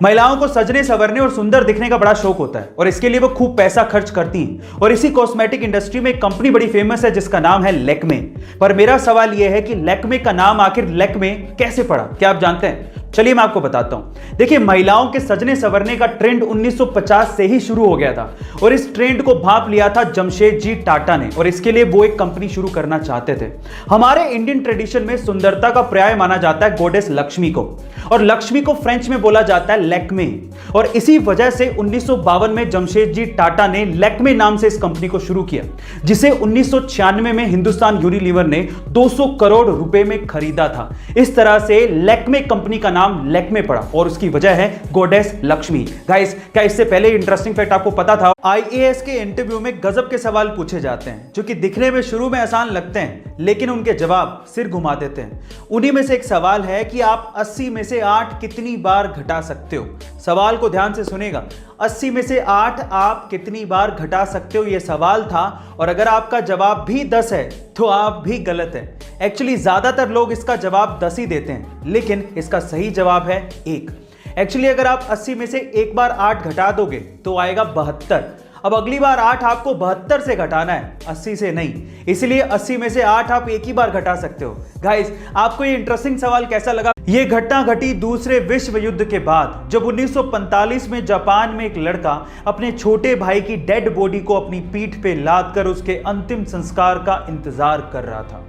महिलाओं को सजने संवरने और सुंदर दिखने का बड़ा शौक होता है और इसके लिए वो खूब पैसा खर्च करती हैं। और इसी कॉस्मेटिक इंडस्ट्री में एक कंपनी बड़ी फेमस है जिसका नाम है लैक्मे। पर मेरा सवाल यह है कि लैक्मे का नाम आखिर लैक्मे कैसे पड़ा? क्या आप जानते हैं? चलिए मैं आपको बताता हूं। देखिए, महिलाओं के सजने संवरने का ट्रेंड 1950 से ही शुरू हो गया था और इस ट्रेंड को भांप लिया था जमशेदजी टाटा ने, और इसके लिए वो एक कंपनी शुरू करना चाहते थे। हमारे इंडियन ट्रेडिशन में सुंदरता का पर्याय माना जाता है गॉडेस लक्ष्मी को, और लक्ष्मी को फ्रेंच में बोला जाता है लैक्मे। और इसी वजह से 1952 में जमशेदजी टाटा ने लैक्मे नाम से इस कंपनी को शुरू किया, जिसे 1996 में हिंदुस्तान यूनिलीवर ने 200 करोड़ रुपए में खरीदा था। इस तरह से लैक्मे कंपनी का नाम लैक्मे पड़ा और उसकी वजह है गॉडेस लक्ष्मी। गाइस, क्या इससे पहले इंटरेस्टिंग फैक्ट आपको पता था? आईएएस के इंटरव्यू में गजब के सवाल पूछे जाते हैं जो कि दिखने में शुरू में आसान लगते हैं, लेकिन उनके जवाब सिर घुमा देते हैं। उन्हीं में से एक सवाल है कि आप 80 में से 8 कितनी बार घटा सकते हो? सवाल को ध्यान से सुनेगा। 80 में से 8 आप कितनी बार घटा सकते हो, यह सवाल था। और अगर आपका जवाब भी 10 है तो आप भी गलत है। एक्चुअली ज्यादातर लोग इसका जवाब 10 ही देते हैं, लेकिन इसका सही जवाब है 1। एक्चुअली अगर आप 80 में से एक बार 8 घटा दोगे तो आएगा 72। अब अगली बार 8 आपको 72 से घटाना है, 80 से नहीं। इसलिए 80 में से 8 आप एक ही बार घटा सकते हो। गाइस, आपको ये इंटरेस्टिंग सवाल कैसा लगा? ये घटना घटी दूसरे विश्व युद्ध के बाद, जब 1945 में जापान में एक लड़का अपने छोटे भाई की डेड बॉडी को अपनी पीठ पे लाद कर उसके अंतिम संस्कार का इंतजार कर रहा था।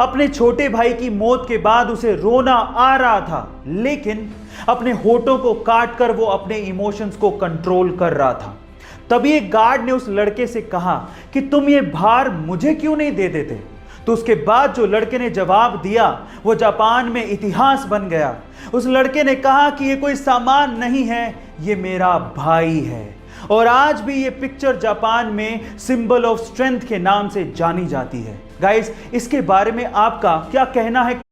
अपने छोटे भाई की मौत के बाद उसे रोना आ रहा था, लेकिन अपने होठों को काट कर वो अपने इमोशंस को कंट्रोल कर रहा था। तभी एक गार्ड ने उस लड़के से कहा कि तुम ये भार मुझे क्यों नहीं दे देते? तो उसके बाद जो लड़के ने जवाब दिया वो जापान में इतिहास बन गया। उस लड़के ने कहा कि ये कोई सामान नहीं है, ये मेरा भाई है। और आज भी ये पिक्चर जापान में सिंबल ऑफ स्ट्रेंथ के नाम से जानी जाती है। गाइस, इसके बारे में आपका क्या कहना है?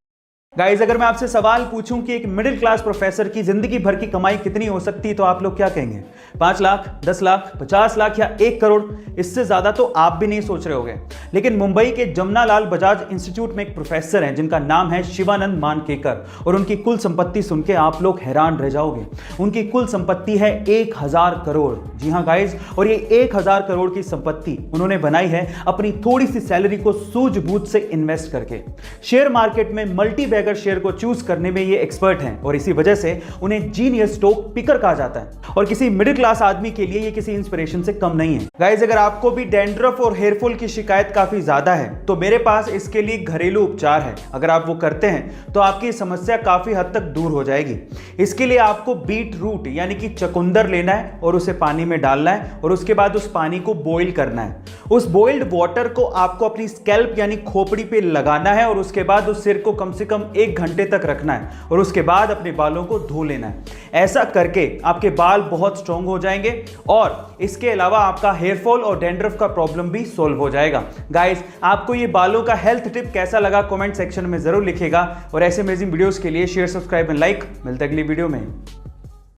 गाइस, अगर मैं आपसे सवाल पूछूं कि एक मिडिल क्लास प्रोफेसर की जिंदगी भर की कमाई कितनी हो सकती है, तो आप लोग क्या कहेंगे? 5 लाख, 10 लाख, 50 लाख या 1 करोड़? इससे ज्यादा तो आप भी नहीं सोच रहे होंगे। लेकिन मुंबई के जमनालाल बजाज इंस्टीट्यूट में एक प्रोफेसर हैं जिनका नाम है शिवानंद मानकेकर, और उनकी कुल संपत्ति सुन के आप लोग हैरान रह जाओगे। उनकी कुल संपत्ति है 1000 करोड़। जी हाँ गाइस, और ये 1000 करोड़ की संपत्ति उन्होंने बनाई है अपनी थोड़ी सी सैलरी को सूझबूझ से इन्वेस्ट करके। शेयर मार्केट में मल्टी बैगर शेयर को चूज करने में ये एक्सपर्ट हैं, और इसी वजह से उन्हें जीनियस स्टॉक पिकर कहा जाता है। और किसी मिडिल क्लास आदमी के लिए ये किसी इंस्पिरेशन से कम नहीं है। गाइस, अगर आपको भी डैंड्रफ और हेयर फॉल की शिकायत काफी ज्यादा है तो मेरे पास इसके लिए घरेलू उपचार है। अगर आप वो करते हैं तो आपकी समस्या काफी हद तक दूर हो जाएगी। इसके लिए आपको बीट रूट यानी कि चुकंदर लेना है और उसे पानी में डालना है, और उसके बाद उस पानी को बॉईल करना है। उस बॉइल्ड वाटर को आपको अपनी स्कैल्प यानी खोपड़ी पे लगाना है, और उसके बाद उस सिर को कम से कम 1 घंटे तक रखना है, और उसके बाद अपने बालों को धो लेना है। ऐसा करके आपके बाल बहुत स्ट्रांग हो जाएंगे, और इसके अलावा आपका हेयर फॉल और डैंड्रफ का प्रॉब्लम भी सॉल्व हो जाएगा। गाइस, आपको ये बालों का हेल्थ टिप कैसा लगा कमेंट सेक्शन में जरूर लिखिएगा, और ऐसे अमेजिंग वीडियोस के लिए शेयर, सब्सक्राइब एंड लाइक। मिलते हैं अगली वीडियो में।